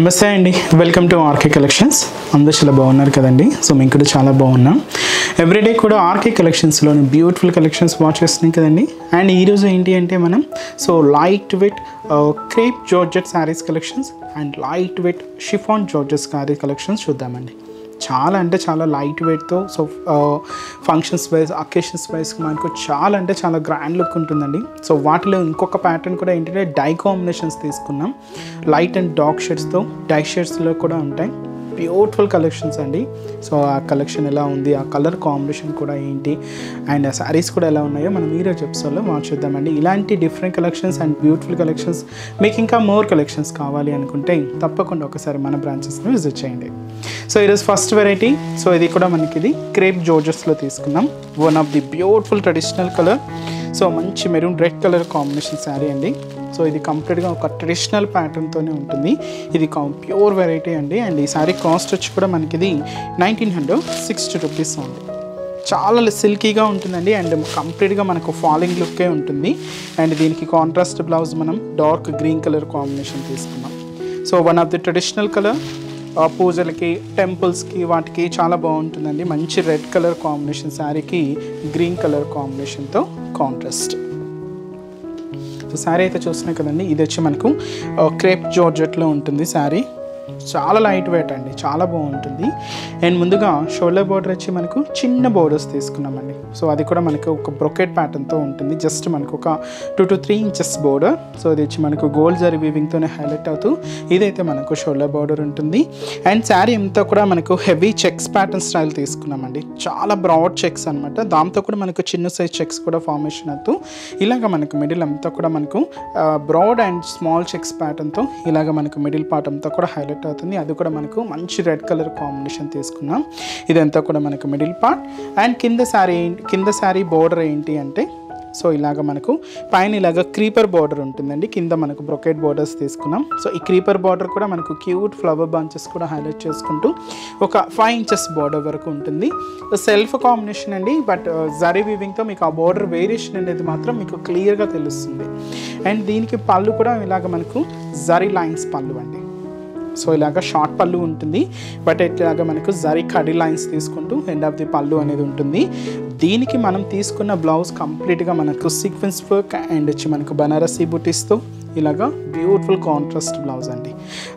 నమస్తే అండి, welcome to RK collections. అందరూ చాలా బాగున్నారు కదండి. సో మేము కూడా చాలా బాగున్నాం. ఎవ్రీడే కూడా ఆర్కే కలెక్షన్స్లోని బ్యూటిఫుల్ కలెక్షన్స్ వాచ్ చేస్తున్నాం కదండి. అండ్ ఈరోజు ఏంటి అంటే మనం light weight crepe georgette saris collections and light weight chiffon georgette sari collections చూద్దామండి. చాలా అంటే చాలా లైట్ వెయిట్తో ఫంక్షన్స్ వైజ్ అకేషన్స్ వైజ్ మనకు చాలా గ్రాండ్ లుక్ ఉంటుందండి. సో వాటిలో ఇంకొక ప్యాటర్న్ కూడా ఏంటంటే డై కాంబినేషన్స్ తీసుకున్నాం. లైట్ అండ్ డార్క్ షేడ్స్తో డై షేడ్స్లో కూడా ఉంటాయి. బ్యూటిఫుల్ కలెక్షన్స్ అండి. సో ఆ కలెక్షన్ ఎలా ఉంది, ఆ కలర్ కాంబినేషన్ కూడా ఏంటి, అండ్ ఆ శారీస్ కూడా ఎలా ఉన్నాయో మనం ఈరోజు ఎపిసోడ్లో వాచ్ చేద్దామండి. ఇలాంటి different collections and beautiful collections మీకు ఇంకా మోర్ కలెక్షన్స్ కావాలి అనుకుంటే తప్పకుండా ఒకసారి మన బ్రాంచెస్ని విజిట్ చేయండి. సో ఈరోజు ఫస్ట్ వెరైటీ, సో ఇది కూడా మనకి ఇది క్రేప్ జార్జెస్లో తీసుకున్నాం. One of the beautiful traditional colour. So మంచి maroon red colour combination sari అండి. సో ఇది కంప్లీట్గా ఒక ట్రెడిషనల్ ప్యాటర్న్తోనే ఉంటుంది. ఇది ప్యూర్ వెరైటీ అండి. అండ్ ఈ శారీ కాస్ట్ వచ్చి కూడా మనకి ఇది 1960 రూపీస్ ఉంది. చాలా సిల్కీగా ఉంటుందండి. అండ్ కంప్లీట్గా మనకు ఫాలింగ్ లుక్కే ఉంటుంది. అండ్ దీనికి కాంట్రాస్ట్ బ్లౌజ్ మనం డార్క్ గ్రీన్ కలర్ కాంబినేషన్ తీసుకున్నాం. So one of the traditional colour, పూజలకి టెంపుల్స్కి వాటికి చాలా బాగుంటుందండి. మంచి రెడ్ కలర్ కాంబినేషన్ శారీకి గ్రీన్ కలర్ కాంబినేషన్తో కాంట్రాస్ట్. సో శారీ అయితే చూస్తున్నాయి కదండి. ఇది వచ్చి మనకు క్రేప్ జార్జెట్లో ఉంటుంది శారీ. చాలా లైట్ వెయిట్ అండి, చాలా బాగుంటుంది. అండ్ ముందుగా షోల్డర్ బోర్డర్ వచ్చి మనకు చిన్న బోర్డర్స్ తీసుకున్నామండి. సో అది కూడా మనకు ఒక బ్రొకెట్ ప్యాటర్న్తో ఉంటుంది. జస్ట్ మనకు ఒక 2 to 3 ఇంచెస్ బోర్డర్. సో ఇది వచ్చి మనకు గోల్డ్ జరీ వీవింగ్తోనే హైలైట్ అవుతూ ఇదైతే మనకు షోల్డర్ బోర్డర్ ఉంటుంది. అండ్ శారీ అంతా కూడా మనకు హెవీ చెక్స్ ప్యాటర్న్ స్టైల్ తీసుకున్నామండి. చాలా బ్రాడ్ చెక్స్ అనమాట. దాంతో కూడా మనకు చిన్న సైజ్ చెక్స్ కూడా ఫార్మేషన్ అవుతూ ఇలాగ మనకు మిడిల్ అంతా కూడా మనకు బ్రాడ్ అండ్ స్మాల్ చెక్స్ ప్యాటర్న్తో ఇలాగ మనకు మిడిల్ పార్ట్ అంతా కూడా హైలైట్ అవుతుంది. అది కూడా మనకు మంచి రెడ్ కలర్ కాంబినేషన్ తీసుకున్నాం. ఇదంతా కూడా మనకు మిడిల్ పార్ట్. అండ్ కింద శారీ బోర్డర్ ఏంటి అంటే సో ఇలాగ మనకు పైన ఇలాగ క్రీపర్ బార్డర్ ఉంటుందండి. కింద మనకు బ్రొకెట్ బార్డర్స్ తీసుకున్నాం. సో ఈ క్రీపర్ బార్డర్ కూడా మనకు క్యూట్ ఫ్లవర్ బంచెస్ కూడా హైలైట్ చేసుకుంటూ ఒక 5 ఇంచెస్ బార్డర్ వరకు ఉంటుంది. సెల్ఫ్ కాంబినేషన్ అండి. బట్ జరీ వీవింగ్తో మీకు ఆ బార్డర్ వేరియేషన్ అనేది మాత్రం మీకు క్లియర్గా తెలుస్తుంది. అండ్ దీనికి పళ్ళు కూడా ఇలాగ మనకు జరీ లైన్స్ పళ్ళు అండి. సో ఇలాగ షార్ట్ పళ్ళు ఉంటుంది. బట్ ఇట్లాగ మనకు జరీ కడి లైన్స్ తీసుకుంటూ ఎండ్ ఆఫ్ ది పళ్ళు అనేది ఉంటుంది. దీనికి మనం తీసుకున్న బ్లౌజ్ కంప్లీట్గా మనకు సీక్వెన్స్ వర్క్ అండ్ వచ్చి మనకు బనారసీ బుటీస్తో ఇలాగా బ్యూటిఫుల్ కాంట్రాస్ట్ బ్లౌజ్ అండి.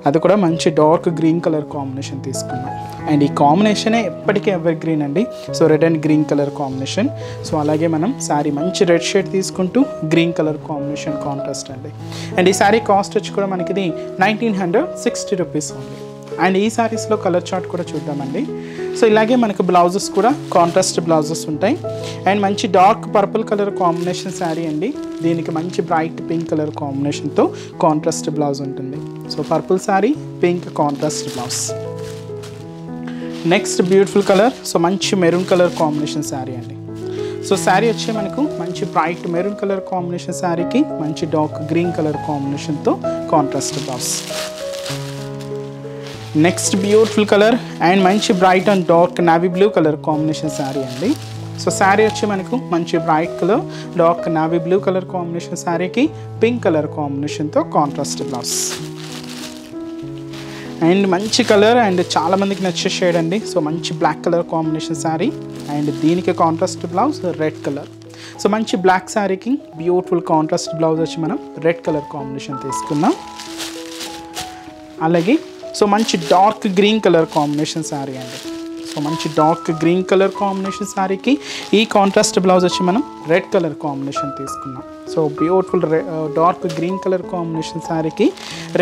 అది కూడా మంచి డార్క్ గ్రీన్ కలర్ కాంబినేషన్ తీసుకున్నాం. అండ్ ఈ కాంబినేషనే ఎప్పటికీ ఎవర్ గ్రీన్ అండి. So red and green colour combination. So అలాగే మనం శారీ మంచి రెడ్ షేడ్ తీసుకుంటూ గ్రీన్ కలర్ కాంబినేషన్ కాంట్రాస్ట్ అండి. అండ్ ఈ శారీ కాస్ట్ వచ్చి కూడా మనకి ఇది 1960 రూపీస్ ఉంది. అండ్ ఈ శారీస్లో కలర్ చార్ట్ కూడా చూద్దామండి. సో ఇలాగే మనకు బ్లౌజెస్ కూడా కాంట్రాస్ట్ బ్లౌజెస్ ఉంటాయి. అండ్ మంచి dark purple colour combination sari అండి. దీనికి మంచి బ్రైట్ పింక్ కలర్ కాంబినేషన్తో కాంట్రాస్ట్ బ్లౌజ్ ఉంటుంది. So purple sari, pink contrast blouse. Next beautiful colour, so మంచి మెరూన్ కలర్ కాంబినేషన్ శారీ అండి. సో శారీ వచ్చే మనకు మంచి బ్రైట్ మెరూన్ కలర్ కాంబినేషన్ శారీకి మంచి డార్క్ గ్రీన్ కలర్ కాంబినేషన్తో contrast blouse. Next beautiful colour and మంచి bright and dark navy blue colour combination sari అండి. సో శారీ వచ్చి మనకు మంచి bright colour dark navy blue colour combination శారీకి పింక్ కలర్ కాంబినేషన్తో కాంట్రాస్ట్ బ్లౌజ్. అండ్ మంచి కలర్ అండ్ చాలామందికి నచ్చే షేడ్ అండి. సో మంచి black colour combination sari and దీనికి contrast blouse red colour. So మంచి బ్లాక్ శారీకి బ్యూటిఫుల్ కాంట్రాస్ట్ బ్లౌజ్ వచ్చి మనం రెడ్ కలర్ కాంబినేషన్ తీసుకున్నాం. అలాగే సో మంచి dark green colour combination sari అండి. సో మంచి డార్క్ గ్రీన్ కలర్ కాంబినేషన్ శారీకి ఈ కాంట్రాస్ట్ బ్లౌజ్ వచ్చి మనం రెడ్ కలర్ కాంబినేషన్ తీసుకున్నాం. So beautiful dark green colour combination శారీకి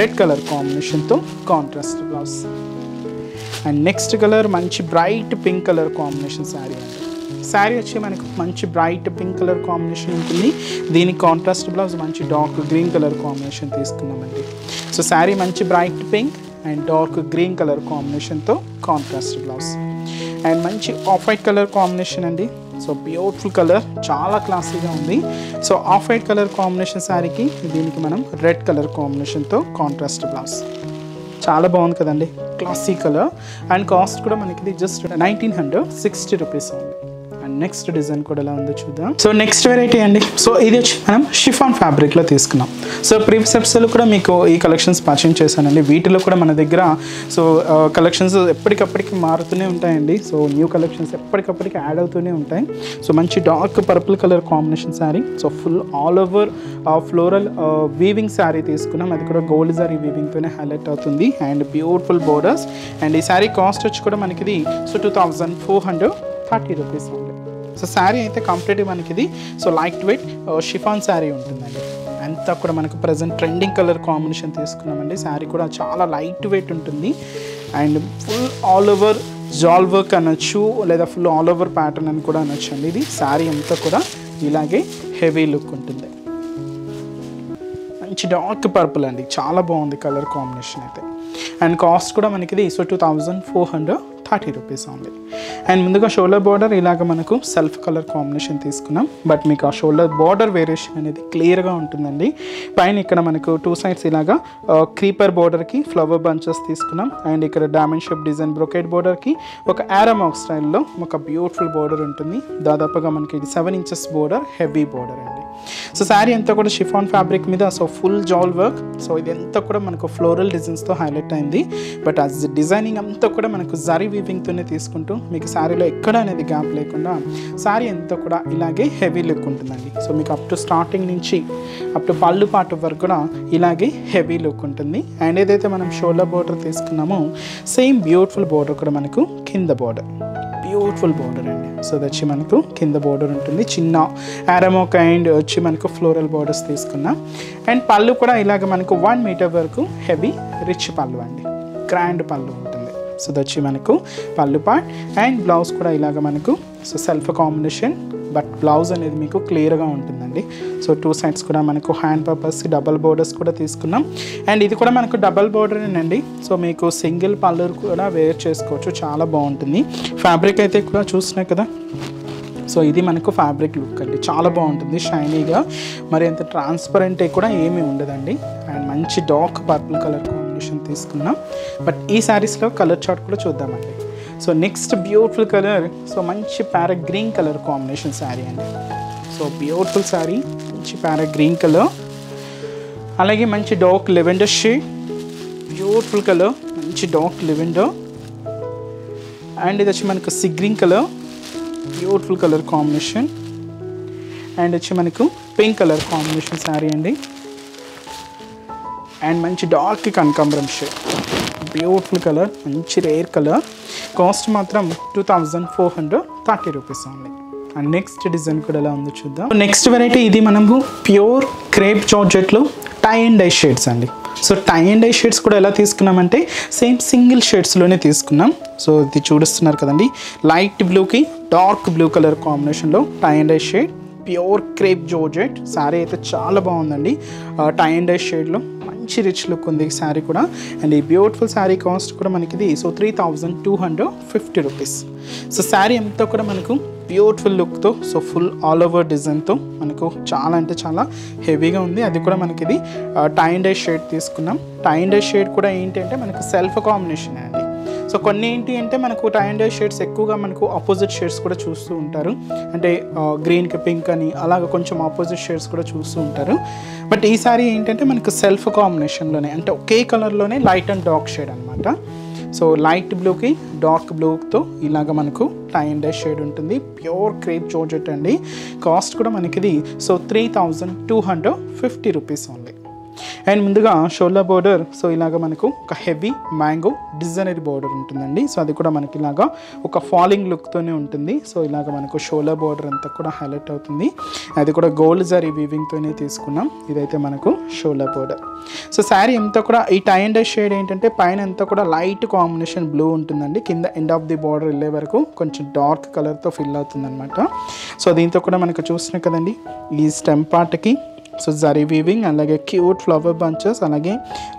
రెడ్ కలర్ కాంబినేషన్తో contrast blouse. And next colour మంచి bright pink colour combination sari అండి. శారీ వచ్చి మనకు మంచి బ్రైట్ పింక్ కలర్ కాంబినేషన్ ఉంటుంది. దీనికి కాంట్రాస్ట్ బ్లౌజ్ మంచి డార్క్ గ్రీన్ కలర్ కాంబినేషన్ తీసుకున్నామండి. సో శారీ మంచి bright pink and dark green colour కాంబినేషన్తో కాంట్రాస్ట్ బ్లౌజ్. అండ్ మంచి ఆఫ్ వైట్ కలర్ కాంబినేషన్ అండి. సో బ్యూటిఫుల్ కలర్, చాలా క్లాసీగా ఉంది. So off white colour combination శారీకి దీనికి మనం రెడ్ కలర్ కాంబినేషన్తో కాంట్రాస్ట్ బ్లౌజ్. చాలా బాగుంది కదండి, క్లాసీ కలర్. అండ్ కాస్ట్ కూడా మనకి ఇది జస్ట్ 1960 రూపీస్ ఉంది. అండ్ నెక్స్ట్ డిజైన్ కూడా ఎలా ఉందో చూద్దాం. సో నెక్స్ట్ వెరైటీ అండి. సో ఇది వచ్చి మనం షిఫాన్ ఫ్యాబ్రిక్లో తీసుకున్నాం. సో ప్రీవియస్ ఎపిసోడ్లో కూడా మీకు ఈ కలెక్షన్స్ పరిచయం చేశానండి. వీటిలో కూడా మన దగ్గర సో కలెక్షన్స్ ఎప్పటికప్పటికి మారుతూనే ఉంటాయండి. సో న్యూ కలెక్షన్స్ ఎప్పటికప్పటికి యాడ్ అవుతూనే ఉంటాయి. సో మంచి dark purple colour combination sari. So full all over floral weaving sari తీసుకున్నాం. అది కూడా గోల్డ్ జరీ వీవింగ్తోనే హైలైట్ అవుతుంది అండ్ బ్యూటిఫుల్ బోర్డర్స్. అండ్ ఈ శారీ కాస్ట్ వచ్చి కూడా మనకి ఇది సో 2430 రూపీస్ ఉంది. సో శారీ అయితే కంప్లీట్గా మనకి ఇది so light weight chiffon sari ఉంటుందండి. అంతా కూడా మనకు ప్రజెంట్ ట్రెండింగ్ కలర్ కాంబినేషన్ తీసుకున్నామండి. శారీ కూడా చాలా లైట్ వెయిట్ ఉంటుంది అండ్ ఫుల్ ఆల్ ఓవర్ జాల్ వర్క్ అనొచ్చు లేదా ఫుల్ ఆల్ ఓవర్ ప్యాటర్న్ అని కూడా అనొచ్చు అండి. ఇది శారీ అంతా కూడా ఇలాగే హెవీ లుక్ ఉంటుంది. మంచి డార్క్ పర్పుల్ అండి, చాలా బాగుంది కలర్ కాంబినేషన్ అయితే. అండ్ కాస్ట్ కూడా మనకి ఇది సో 2430 రూపీస్ ఉంది. అండ్ ముందుగా షోల్డర్ బార్డర్ ఇలాగ మనకు సెల్ఫ్ కలర్ కాంబినేషన్ తీసుకున్నాం. బట్ మీకు ఆ షోల్డర్ బార్డర్ వేరియేషన్ అనేది క్లియర్గా ఉంటుందండి. పైన ఇక్కడ మనకు 2 సైడ్స్ ఇలాగా క్రీపర్ బార్డర్కి ఫ్లవర్ బంచెస్ తీసుకున్నాం. అండ్ ఇక్కడ డైమండ్ షేప్ డిజైన్ బ్రొకెట్ బార్డర్కి ఒక ఆరమాక్ స్టైల్లో ఒక బ్యూటిఫుల్ బార్డర్ ఉంటుంది. దాదాపుగా మనకి ఇది 7 ఇంచెస్ బార్డర్, హెవీ బార్డర్ అండి. సో శారీ అంతా కూడా షిఫాన్ ఫ్యాబ్రిక్ మీద సో ఫుల్ జాల్ వర్క్. సో ఇదంతా కూడా మనకు ఫ్లోరల్ డిజైన్స్తో హైలైట్ అయింది. బట్ ఆ డిజైనింగ్ అంతా కూడా మనకు జరీ వీవింగ్తోనే తీసుకుంటూ మీకు శారీలో ఎక్కడ అనేది గ్యాప్ లేకుండా శారీ అంతా కూడా ఇలాగే హెవీ లుక్ ఉంటుందండి. సో మీకు అప్ టు స్టార్టింగ్ నుంచి అప్ టు పళ్ళు పాటు వరకు కూడా ఇలాగే హెవీ లుక్ ఉంటుంది. అండ్ ఏదైతే మనం షోల్డర్ బార్డర్ తీసుకున్నామో సేమ్ బ్యూటిఫుల్ బార్డర్ కూడా మనకు కింద బార్డర్, బ్యూటిఫుల్ బార్డర్ అండి. సో అది వచ్చి మనకు కింద బార్డర్ ఉంటుంది. చిన్న ఆరమోక్ అండ్ వచ్చి మనకు ఫ్లోరల్ బార్డర్స్ తీసుకున్నాం. అండ్ పళ్ళు కూడా ఇలాగ మనకు 1 మీటర్ వరకు హెవీ రిచ్ పళ్ళు అండి, గ్రాండ్ పళ్ళు ఉంటుంది. సో అది వచ్చి మనకు పళ్ళు పార్ట్. అండ్ బ్లౌజ్ కూడా ఇలాగ మనకు so self combination, but blouse అనేది మీకు క్లియర్గా ఉంటుందండి. సో 2 సైడ్స్ కూడా మనకు హ్యాండ్ పర్పస్ డబల్ బోర్డర్స్ కూడా తీసుకున్నాం. అండ్ ఇది కూడా మనకు డబల్ బోర్డరేనండి. సో మీకు సింగిల్ పళ్ళు కూడా వేర్ చేసుకోవచ్చు, చాలా బాగుంటుంది. ఫ్యాబ్రిక్ అయితే కూడా చూస్తున్నాయి కదా. సో ఇది మనకు ఫ్యాబ్రిక్ లుక్ అండి, చాలా బాగుంటుంది షైనీగా, మరి అంత ట్రాన్స్పరెంట్ కూడా ఏమీ ఉండదండి. అండ్ మంచి డార్క్ పర్పుల్ కలర్ కాంబినేషన్ తీసుకున్నాం. బట్ ఈ శారీస్లో కలర్ చార్ట్ కూడా చూద్దామండి. So next beautiful colour so మంచి parrot green colour combination sari అండి. సో బ్యూటిఫుల్ శారీ, మంచి ప్యారెట్ గ్రీన్ కలర్, అలాగే మంచి dark lavender shade, beautiful colour, మంచి డార్క్ లెవెండర్. అండ్ ఇది వచ్చి మనకు sea green colour, beautiful colour combination. And వచ్చి మనకు పింక్ కలర్ కాంబినేషన్ శారీ అండి. అండ్ మంచి డార్క్ కనకాంబరం షేడ్, బ్యూటిఫుల్ కలర్, మంచి రేర్ కలర్. కాస్ట్ మాత్రం 2430 రూపీస్ ఉంది. అండ్ నెక్స్ట్ డిజైన్ కూడా ఎలా ఉందో చూద్దాం. నెక్స్ట్ వెరైటీ ఇది మనము ప్యూర్ క్రేప్ జార్జెట్లో టై అండ్ డై షేడ్స్ అండి. So tie and dye shades కూడా ఎలా తీసుకున్నామంటే సేమ్ సింగిల్ షేడ్స్లోనే తీసుకున్నాం. సో ఇది చూపిస్తున్నారు కదండి, లైట్ బ్లూకి డార్క్ బ్లూ కలర్ కాంబినేషన్లో tie and dye shade, pure crepe georgette sari అయితే చాలా బాగుందండి. టై అండ్ డై షేడ్లో మంచి రిచ్ లుక్ ఉంది ఈ శారీ కూడా. అండ్ ఈ బ్యూటిఫుల్ శారీ కాస్ట్ కూడా మనకి ఇది సో 3250 రూపీస్. సో శారీ అంతా కూడా మనకు బ్యూటిఫుల్ లుక్తో సో ఫుల్ ఆల్ ఓవర్ డిజైన్తో మనకు చాలా అంటే చాలా హెవీగా ఉంది. అది కూడా మనకి ఇది టై అండ్ డై షేడ్ తీసుకున్నాం. టై అండ్ డై షేడ్ కూడా ఏంటంటే మనకు సెల్ఫ్ కాంబినేషన్ అండి. సో కొన్ని ఏంటి అంటే మనకు టై అండ్ డై షేడ్స్ ఎక్కువగా మనకు ఆపోజిట్ షేడ్స్ కూడా చూస్తూ ఉంటారు. అంటే గ్రీన్కి పింక్ అని అలాగ కొంచెం ఆపోజిట్ షేడ్స్ కూడా చూస్తూ ఉంటారు. బట్ ఈ సారీ ఏంటంటే మనకు సెల్ఫ్ కాంబినేషన్లోనే అంటే ఒకే కలర్లోనే లైట్ అండ్ డార్క్ షేడ్ అనమాట. సో లైట్ బ్లూకి డార్క్ బ్లూతో ఇలాగ మనకు టై అండ్ డై షేడ్ ఉంటుంది. ప్యూర్ క్రేప్ జార్జెట్ అండి. కాస్ట్ కూడా మనకి ఇది సో 3250 రూపీస్ ఓన్లీ. అండ్ ముందుగా షోల్డర్ బోర్డర్ సో ఇలాగ మనకు ఒక హెవీ మ్యాంగో డిజైనరీ బోర్డర్ ఉంటుందండి. సో అది కూడా మనకి ఇలాగా ఒక ఫాలింగ్ లుక్తోనే ఉంటుంది. సో ఇలాగ మనకు షోల్డర్ బోర్డర్ అంతా కూడా హైలైట్ అవుతుంది. అది కూడా గోల్డ్ జరీ వీవింగ్తోనే తీసుకున్నాం. ఇదైతే మనకు షోల్డర్ బోర్డర్. సో శారీ అంతా కూడా ఈ టై అండ్ డై షేడ్ ఏంటంటే పైన అంతా కూడా లైట్ కాంబినేషన్ బ్లూ ఉంటుందండి. కింద ఎండ్ ఆఫ్ ది బార్డర్ వెళ్ళే వరకు కొంచెం డార్క్ కలర్తో ఫిల్ అవుతుంది అనమాట. సో దీంతో కూడా మనకు చూస్తున్నాం కదండి ఈ స్టెమ్ పార్ట్కి సో జరీ వీవింగ్, అలాగే క్యూట్ ఫ్లవర్ బంచెస్, అలాగే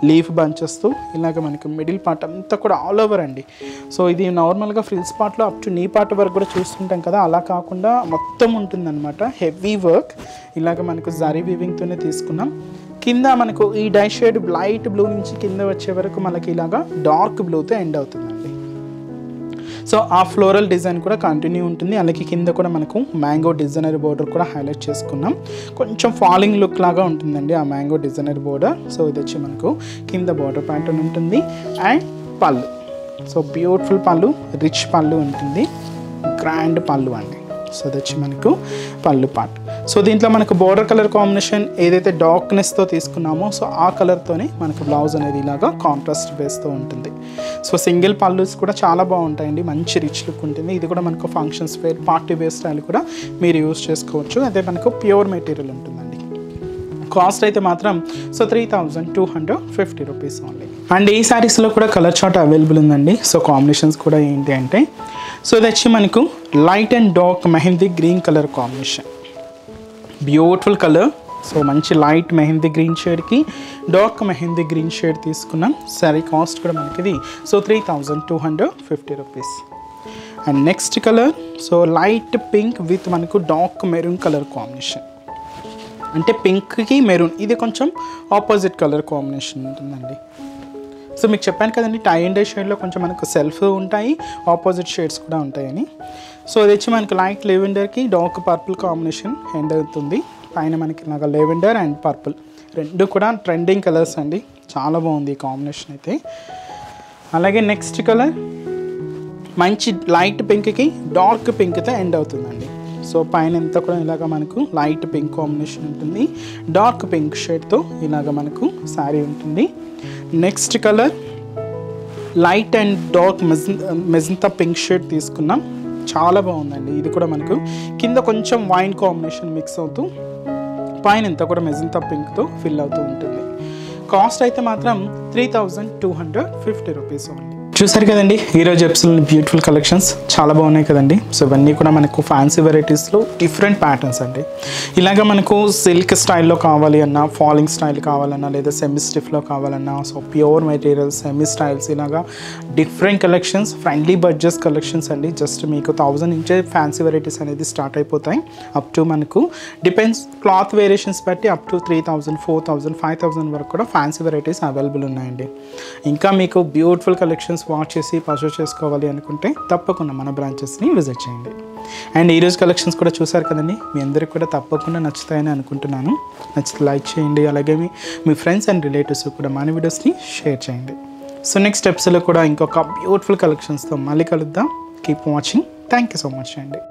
లీఫ్ బంచెస్తో ఇలాగ మనకు మిడిల్ పార్ట్ అంతా కూడా ఆల్ ఓవర్ అండి. సో ఇది నార్మల్గా ఫ్రిల్స్ పార్ట్లో అప్ టు నీ పార్ట్ వరకు కూడా చూస్తుంటాం కదా, అలా కాకుండా మొత్తం ఉంటుందన్నమాట హెవీ వర్క్. ఇలాగ మనకు జరీ వీవింగ్తోనే తీసుకున్నాం. కింద మనకు ఈ డై షేడ్ లైట్ బ్లూ నుంచి కింద వచ్చే వరకు మనకి ఇలాగా డార్క్ బ్లూతో ఎండ్ అవుతుందండి. సో ఆ ఫ్లోరల్ డిజైన్ కూడా కంటిన్యూ ఉంటుంది. అలాగే కింద కూడా మనకు మ్యాంగో డిజైనర్ బోర్డర్ కూడా హైలైట్ చేసుకున్నాం. కొంచెం ఫాలింగ్ లుక్ లాగా ఉంటుందండి ఆ మ్యాంగో డిజైనర్ బోర్డర్. సో ఇది వచ్చి మనకు కింద బోర్డర్ ప్యాటర్న్ ఉంటుంది. అండ్ పళ్ళు, సో బ్యూటిఫుల్ పళ్ళు, రిచ్ పళ్ళు ఉంటుంది, గ్రాండ్ పళ్ళు అండి. సో అది వచ్చి మనకు పళ్ళు పార్ట్. సో దీంట్లో మనకు బోర్డర్ కలర్ కాంబినేషన్ ఏదైతే డార్క్నెస్తో తీసుకున్నామో సో ఆ కలర్తోనే మనకు బ్లౌజ్ అనేది ఇలాగా కాంట్రాస్ట్ బేస్తో ఉంటుంది. సో సింగిల్ పళ్ళుస్ కూడా చాలా బాగుంటాయండి, మంచి రిచ్ లుక్ ఉంటుంది. ఇది కూడా మనకు functions wear, party wear style కూడా మీరు యూస్ చేసుకోవచ్చు. అదే మనకు ప్యూర్ మెటీరియల్ ఉంటుందండి. కాస్ట్ అయితే మాత్రం సో 3250 రూపీస్ ఓన్లీ. అండ్ ఈ శారీస్లో కూడా కలర్ చార్ట్ అవైలబుల్ ఉందండి. సో కాంబినేషన్స్ కూడా ఏంటి అంటే సో ఇది వచ్చి మనకు light and dark mehndi green colour combination, beautiful colour. So మంచి లైట్ మెహందీ గ్రీన్ షేడ్కి డార్క్ మెహందీ గ్రీన్ షేడ్ తీసుకున్నాం. శారీ కాస్ట్ కూడా మనకి ఇది so 3250 rupees. And next colour so light pink with మనకు డార్క్ మెరూన్ కలర్ కాంబినేషన్, అంటే పింక్కి మెరూన్, ఇది కొంచెం ఆపోజిట్ కలర్ కాంబినేషన్ ఉంటుందండి. సో మీకు చెప్పాను కదండి టై అండ్ డై షేడ్లో కొంచెం మనకు సెల్ఫ్ ఉంటాయి, ఆపోజిట్ షేడ్స్ కూడా ఉంటాయని. సో ఇది వచ్చి మనకు లైట్ లెవెండర్కి డార్క్ పర్పుల్ కాంబినేషన్ ఎండ్ అవుతుంది. పైన మనకి ఇలాగా లెవెండర్ అండ్ పర్పుల్ రెండు కూడా ట్రెండింగ్ కలర్స్ అండి, చాలా బాగుంది ఈ కాంబినేషన్ అయితే. అలాగే నెక్స్ట్ కలర్ మంచి లైట్ పింక్కి డార్క్ పింక్తో ఎండ్ అవుతుందండి. సో పైన అంతా కూడా ఇలాగ మనకు లైట్ పింక్ కాంబినేషన్ ఉంటుంది, డార్క్ పింక్ షేడ్తో ఇలాగ మనకు శారీ ఉంటుంది. Next colour light and dark magenta pink shade తీసుకున్నాం, చాలా బాగుందండి. ఇది కూడా మనకు కింద కొంచెం వైన్ కాంబినేషన్ మిక్స్ అవుతూ పైన అంతా కూడా మెజంతా పింక్తో ఫిల్ అవుతూ ఉంటుంది. కాస్ట్ అయితే మాత్రం 3250 రూపీస్ ఓన్లీ. చూసారు కదండి ఈరోజు ఎపిసోడ్లో బ్యూటిఫుల్ కలెక్షన్స్ చాలా బాగున్నాయి కదండి. సో ఇవన్నీ కూడా మనకు ఫ్యాన్సీ వెరైటీస్లో డిఫరెంట్ ప్యాటర్న్స్ అండి. ఇలాగ మనకు సిల్క్ స్టైల్లో కావాలి అన్నా, ఫాలింగ్ స్టైల్ కావాలన్నా, లేదా సెమీ స్టిఫ్లో కావాలన్నా, so pure materials, semi styles, ఇలాగా different collections, friendly budget collections అండి. జస్ట్ మీకు 1000 నుంచే ఫ్యాన్సీ వెరైటీస్ అనేది స్టార్ట్ అయిపోతాయి. అప్ టు మనకు డిపెండ్స్ క్లాత్ వేరియేషన్స్ బట్టి అప్ టు 3000, 4000, 5000 వరకు కూడా ఫ్యాన్సీ వెరైటీస్ అవైలబుల్ ఉన్నాయండి. ఇంకా మీకు బ్యూటిఫుల్ కలెక్షన్స్ వాచ్ చేసి పర్చేస్ చేసుకోవాలి అనుకుంటే తప్పకుండా మన బ్రాంచెస్ని విజిట్ చేయండి. అండ్ ఈరోజు కలెక్షన్స్ కూడా చూసారు కదండి, మీ అందరికి కూడా తప్పకుండా నచ్చుతాయని అనుకుంటున్నాను. నచ్చితే లైక్ చేయండి, అలాగే మీ ఫ్రెండ్స్ అండ్ రిలేటివ్స్ కూడా మన వీడియోస్ని షేర్ చేయండి. సో నెక్స్ట్ ఎపిసోడ్లో కూడా ఇంకొక బ్యూటిఫుల్ కలెక్షన్స్తో మళ్ళీ కలుద్దాం. Keep watching. Thank you so much అండి.